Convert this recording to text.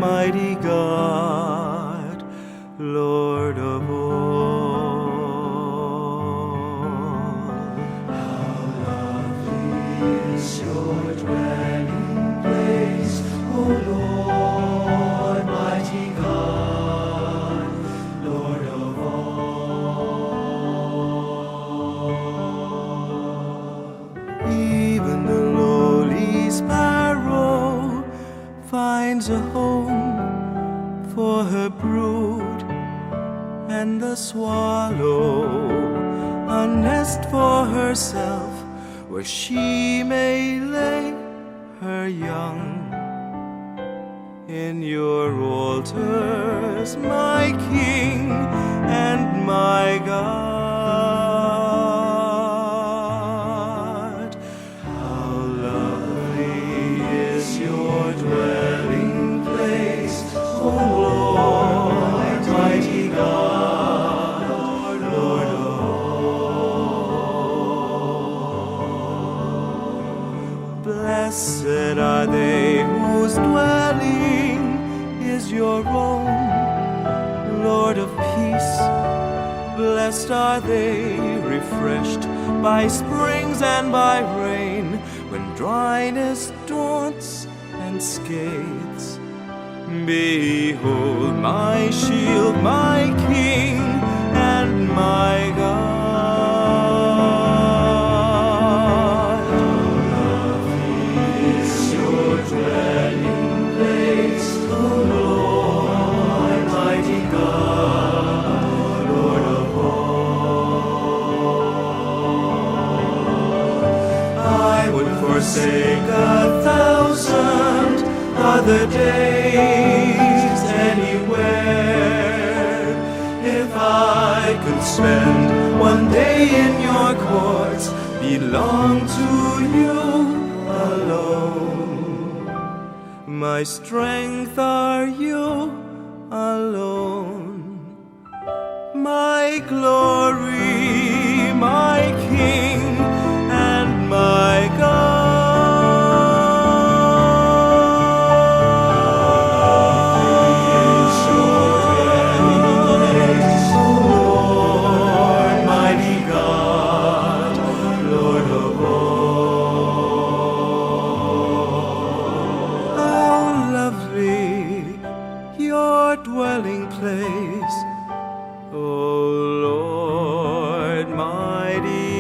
mighty God, Lord of all. How lovely is your dwelling place, O Lord, mighty God, Lord of all. Even the lowly sparrow finds a home for her brood, and the swallow a nest for herself where she may lay her young. In your altars, my King and my God, how lovely is your dwelling place, O Lord, mighty God, Lord of all. Blessed are they whose dwelling is your own, Lord of peace. Blessed are they, refreshed by springs and by rain, when dryness daunts and scathes. Behold my shield, my King and my God. Is your dwelling place, O Lord, mighty God, Lord of all. I would forsake 1,000 other days anywhere if I could spend one day in your courts, belong to you alone. My strength are you alone, my glory, my King and my God. Is your dwelling place, O Lord, mighty God, Lord of all. How lovely your dwelling place, O Lord, mighty